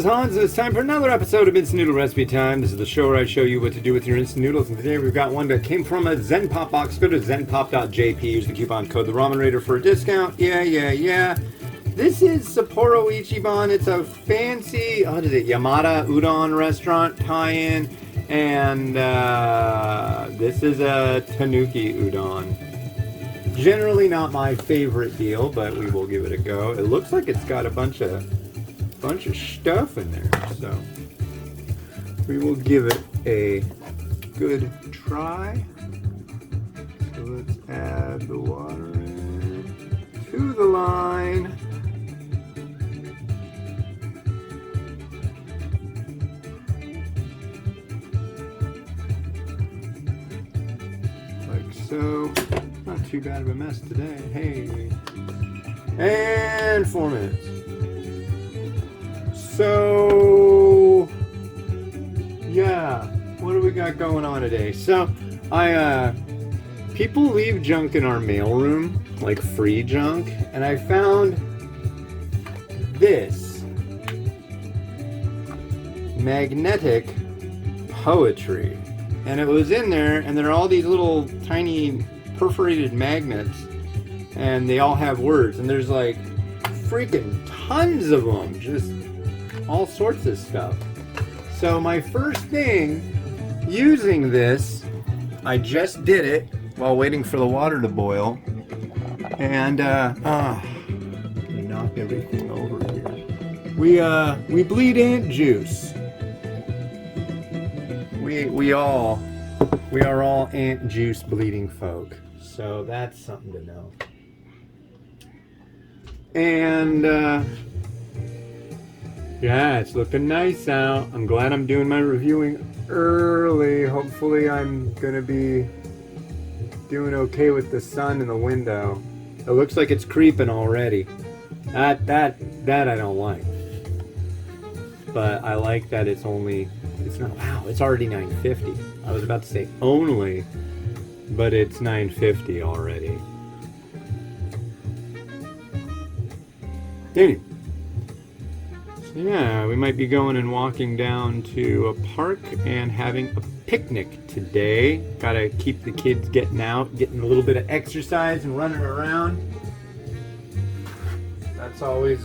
is Hans, and it's time for another episode of Instant Noodle Recipe Time. This is the show where I show you what to do with your instant noodles, and today we've got one that came from a Zen Pop box. Go to zenpop.jp, use the coupon code The Ramen Raider for a discount. Yeah. This is Sapporo Ichiban. It's a fancy, what is it, Yamada Udon restaurant tie-in, and this is a Tanuki Udon. Generally not my favorite deal, but we will give it a go. It looks like it's got a bunch of stuff in there, so we will give it a good try. So let's add the water in to the line. Like so. Not too bad of a mess today. Hey. And 4 minutes. So, yeah, what do we got going on today? So, people leave junk in our mailroom, like free junk, and I found this magnetic poetry, and it was in there, and there are all these little tiny perforated magnets, and they all have words, and there's like freaking tons of them, just all sorts of stuff. So my first thing using this, I just did it while waiting for the water to boil, and knock everything over here. We bleed ant juice. We are all ant juice bleeding folk, so that's something to know. And yeah, it's looking nice out. I'm glad I'm doing my reviewing early. Hopefully I'm gonna be doing okay with the sun in the window. It looks like it's creeping already. That I don't like. But I like that it's already 9:50. I was about to say only, but it's 9:50 already. Anyway. Yeah, we might be going and walking down to a park and having a picnic today. Gotta keep the kids getting out, getting a little bit of exercise and running around. That's always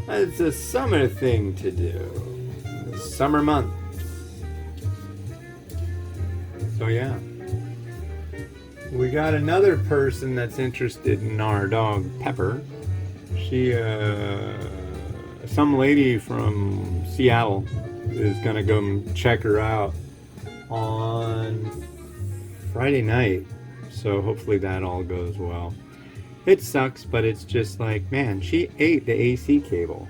it's a summer thing to do. The summer months. So yeah. We got another person that's interested in our dog, Pepper. She, some lady from Seattle is gonna go check her out on Friday night, so hopefully that all goes well. It sucks, but it's just like, man, she ate the AC cable.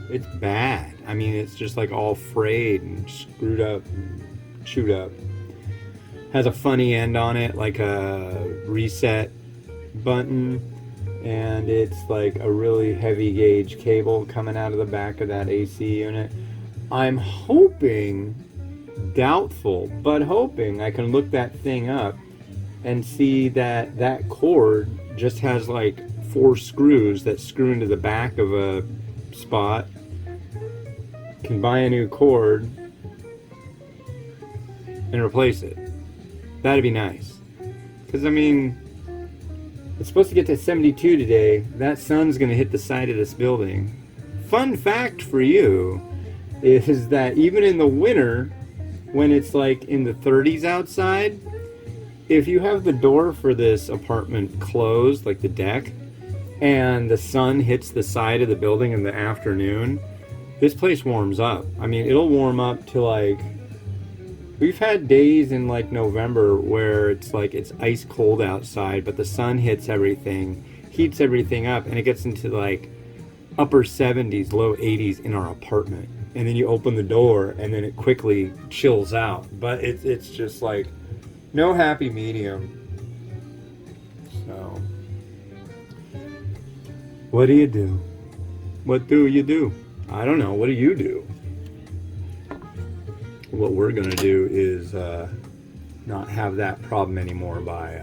It's bad. I mean, it's just like all frayed and screwed up and chewed up. Has a funny end on it, like a reset button. And it's like a really heavy gauge cable coming out of the back of that AC unit. I'm hoping, doubtful, but hoping I can look that thing up and see that that cord just has like 4 screws that screw into the back of a spot. Can buy a new cord and replace it. That'd be nice. Because I mean, it's supposed to get to 72 today. That sun's going to hit the side of this building. Fun fact for you is that even in the winter, when it's like in the 30s outside, if you have the door for this apartment closed, like the deck, and the sun hits the side of the building in the afternoon, this place warms up. I mean, it'll warm up to like, we've had days in like November where it's like it's ice cold outside, but the sun hits everything, heats everything up, and it gets into like upper 70s, low 80s in our apartment. And then you open the door and then it quickly chills out. But it's just like no happy medium. So what do you do? What do you do? I don't know. What do you do? What we're going to do is not have that problem anymore by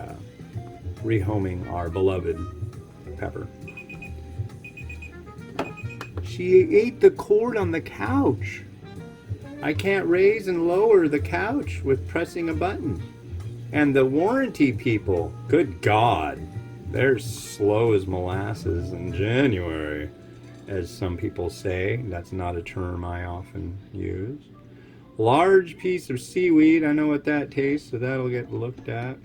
rehoming our beloved Pepper. She ate the cord on the couch. I can't raise and lower the couch with pressing a button. And the warranty people, good God, they're slow as molasses in January, as some people say. That's not a term I often use. Large piece of seaweed, I know what that tastes, so that'll get looked at.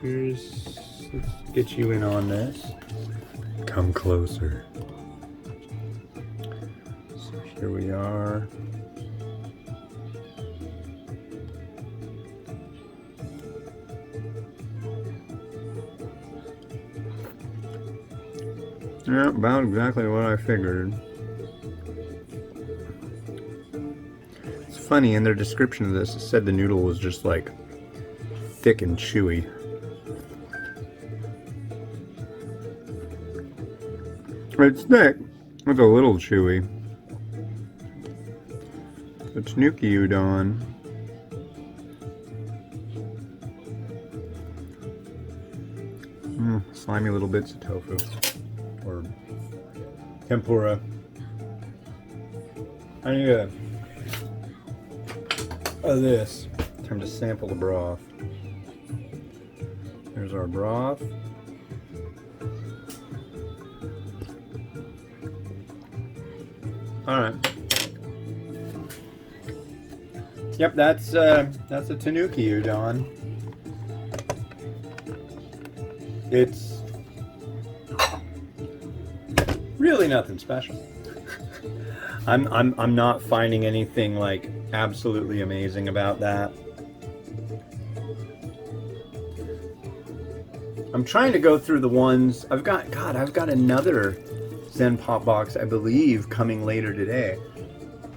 Let's get you in on this. Come closer. So here we are. Yeah, about exactly what I figured. It's funny, in their description of this, it said the noodle was just like thick and chewy. It's thick. It's a little chewy. The Tanuki Udon. Slimy little bits of tofu. Or tempura. I need this. Time to sample the broth. There's our broth. All right. Yep, that's a Tanuki Udon. It's really nothing special. I'm not finding anything like absolutely amazing about that. I'm trying to go through the ones I've got another Zen Pop box, I believe, coming later today.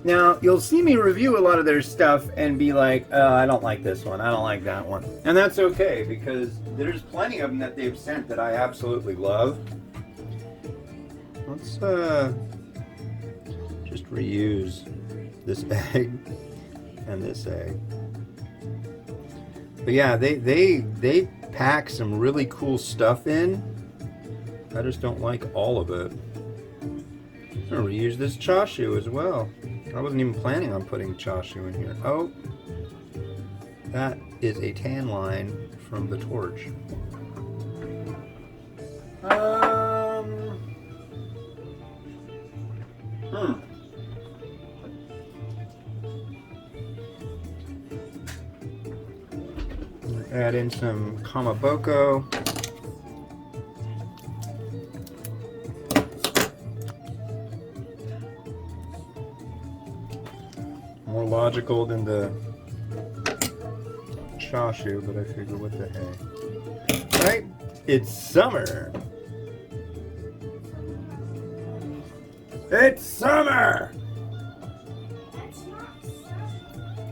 Now, you'll see me review a lot of their stuff and be like, I don't like this one, I don't like that one. And that's okay, because there's plenty of them that they've sent that I absolutely love. Let's just reuse this egg and this egg. But yeah, they pack some really cool stuff in. I just don't like all of it. I'm gonna reuse this chashu as well. I wasn't even planning on putting chashu in here. Oh, that is a tan line from the torch. Add in some kamaboko. More logical than the chashu, but I figure what the heck. Right? It's summer. It's summer!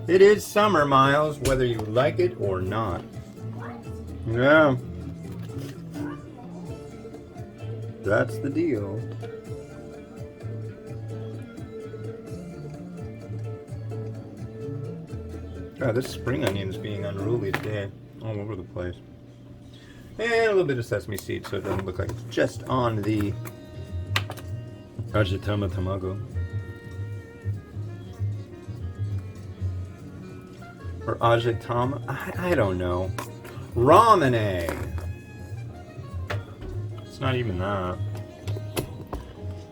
It is summer, Miles, whether you like it or not. Yeah. That's the deal. God, this spring onion is being unruly today. All over the place. And a little bit of sesame seed so it doesn't look like it's just on the Ajitama tamago. Or Ajitama? I don't know. Ramen egg. It's not even that.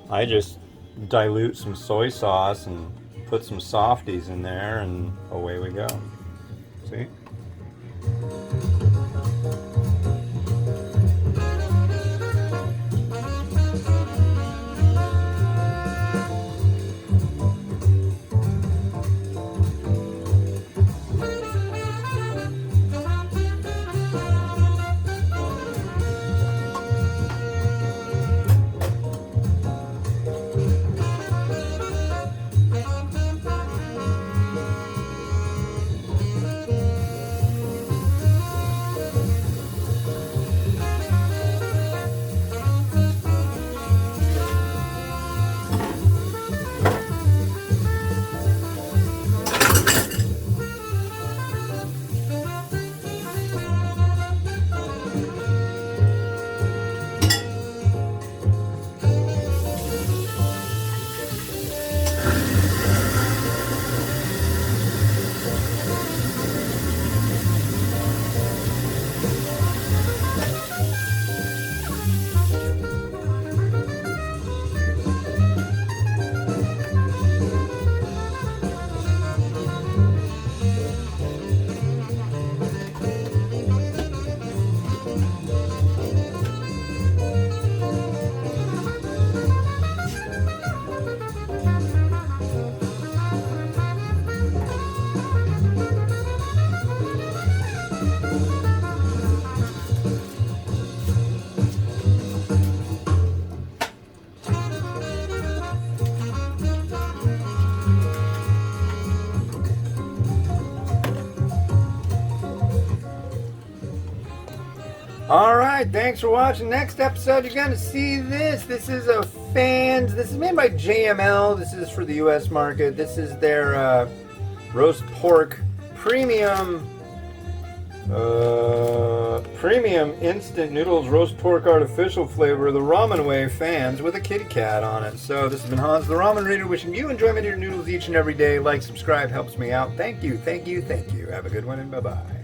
I just dilute some soy sauce and put some softies in there and away we go. See? Alright, thanks for watching. Next episode, you're going to see this. This is a Fans. This is made by JML. This is for the US market. This is their roast pork premium instant noodles roast pork artificial flavor, the ramen way Fans, with a kitty cat on it. So this has been Hans the Ramen Reader, wishing you enjoyment of your noodles each and every day. Like, subscribe, helps me out. Thank you, thank you, thank you. Have a good one, and bye-bye.